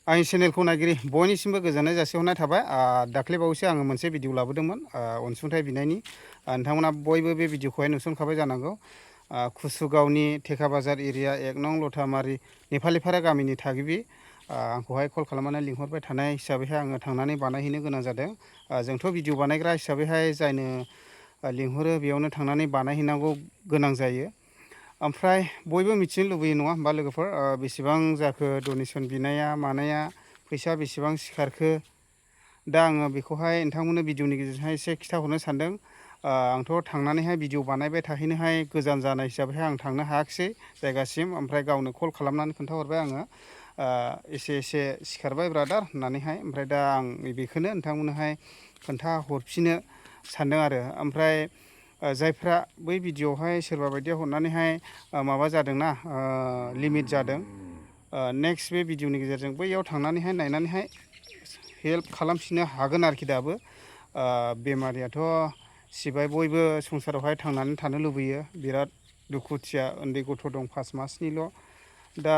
आंनि चेनेलखौ नायगिरि बयनिसिमबो गोजोननाय जासिहरनाय थाबाय। दाख्लैबावैसो आङो मोनसे भिडिअ लाबोदोंमोन अनसुंथाइ बिनायनि। नोंथांमोना बयबो बे भिडिअखौहाय नुसनखाबाय जानांगौ। कुसुगावनि थेका बाजार एरिया 1 नं लथामारि नेपालिपारा गामिनि थागिबि आंखौहाय कल खालामनानै लिंहरबाय थानाय हिसाबैहाय आङो थांनानै बानायहैनो गोनां जादों। जोंथ' भिडिअ बानायग्रा हिसाबैहाय जायनो लिंहरो बेयावनो थांनानै बानायहैनांगौ गोनां जायो। ओमफ्राय बयबो मिथिनो लुबैयो नङा होमबा लोगोफोर, बेसेबां जाखो डनेसन बिनाया मानाया, फैसा बेसेबां सिखारखो। दा आङो बेखौहाय नोंथांमोननो भिडिअनि गेजेरजोंहाय एसे खिन्थाहरनो सानदों। आंथ' थांनानैहाय भिडिअ बानायबाय थाहैनोहाय गोजान जानाय हिसाबैहाय आं थांनो हायाखिसै जायगासिम। ओमफ्राय गावनो कल खालामनानै खोन्थाहरबाय आङो एसे सिखारबाय ब्रादार होननानैहाय। ओमफ्राय दा आं बेखौनो नोंथांमोननोहाय खोन्थाहरफिननो सानदों आरो। ओमफ्राय जायफ्रा बै भिडिअआवहाय सोरबा बायदिया हरनानैहाय माबा जादोंना, लिमिट जादों, नेक्स्ट बे भिडिअनि गेजेरजों बैयाव थांनानैहाय नायनानैहाय हेल्प खालामफिननो हागोन आरोखि। दाबो बेमारियाथ' सिबाय, बयबो संसारावहाय थांनानै थानो लुबैयो। बिराद दुखुथिया उन्दै गथ' दं 5 मासनिल'। दा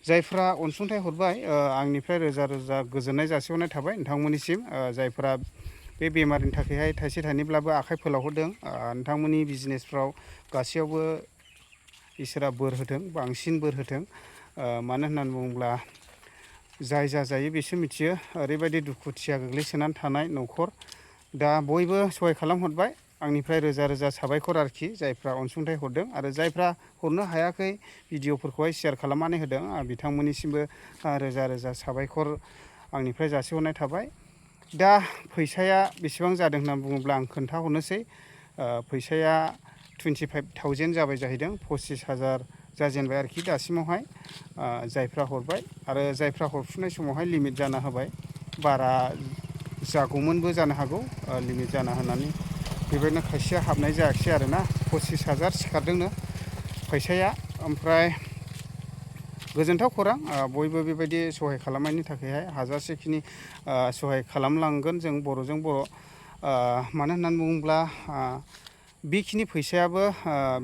जायफ्रा अनसुंथाइ हरबाय आंनिफ्राय रोजा रोजा गोजोननाय जासिहरनाय थाबाय नोंथांमोननिसिम। जायफ्रा बे बेमारिनि थाखायहाय थाइसे थाइनैब्लाबो आखाइ फोलावहरदों, नोंथांमोननि बिजनेसफ्राव गासैयावबो इसोरा बोर होथों, बांसिन बोर होथों। मानो होननानै बुङोब्ला जाय जायो बेसो मिथियो। ओरैबायदि दुखुथिया गोग्लैसोनानै थानाय न'खर। दा बयबो सहाय खालामहरबाय, आंनिफ्राय रोजा रोजा साबायखर आरोखि जायफ्रा अनसुंथाइ हरदों। आरो जायफ्रा हरनो हायाखै भिडिअफोरखौहाय शेयार खालामनानै होदों, बिथांमोननिसिमबो रोजा रोजा साबायखर आंनिफ्राय जासिहरनाय थाबाय। दा फैसाया बेसेबां जादों होननानै बुङोब्ला आं खोन्थाहरनोसै। फैसाया 25,000 जाबाय जाहैदों। 25,000 जाजेनबाय आरोखि दासिमावहाय जायफ्रा हरबाय। आरो जायफ्रा हरफुनाय समावहाय लिमिट जाना होबाय, बारा जागौमोनबो जानो हागौ। लिमिट जाना होनानै बेबायदिनो खायसेया हाबनाय जायाखिसै आरोना। 25,000 सिखारदोंनो फैसाया। ओमफ्राय गोजोनथाव खौरां, बयबो बेबायदि सहाय खालामनायनि थाखायहाय हाजासेखिनि सहाय खालामलांगोन जों बर'जों बर'। मानो होननानै बुङोब्ला बेखिनि फैसायाबो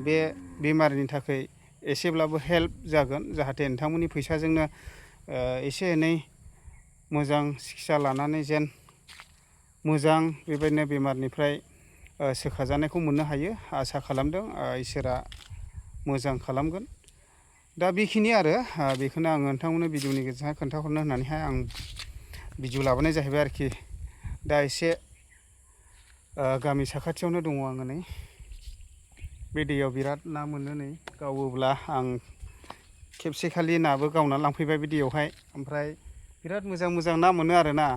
बे बेमारिनि थाखाय एसेब्लाबो हेल्प जागोन। जाहाथे नोंथांमोननि फैसाजोंनो एसे एनै मोजां सिकित्सा लानानै जेन मोजां बेबायदिनो बेमारनिफ्राय सोखाजानायखौ मोननो हायो आसा खालामदों। इसोरा मोजां खालामगोन। दा बेखिनि आरो बेखौनो आङो नोंथांमोननो भिडिअनि गेजेरजोंहाय खोन्थाहरनो होननानैहाय आं भिडिअ लाबोनाय जाहैबाय आरोखि। दा एसे गामि साखाथियावनो दङ आङो नै। बे दैयाव बिराद ना मोनो नै, गावोब्ला आं खेबसेखालि नाबो गावना लांफैबाय बे दैयावहाय। ओमफ्राय बिराद मोजां मोजां ना मोनो आरोना।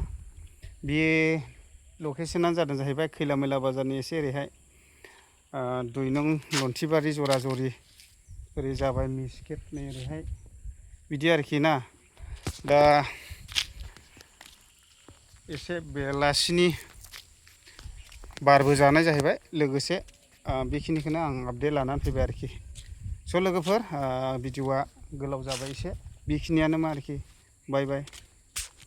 बे लकेसनानो जादों जाहैबाय खैला मैला बाजारनि एसे ओरैहाय 2 नं लन्थिबारि जरा जरि ओरै जाबाय मिसखेत नै ओरैहाय बिदि आरोखि ना। दा एसे बेलासिनि बारबो जानाय जाहैबाय लोगोसे। बेखिनिखौनो आं आपडेट लानानै फैबाय आरोखि। स' लोगोफोर भिडिअआ गोलाव जाबाय एसे, बेखिनियानोमोन आरोखि। बाय बाय।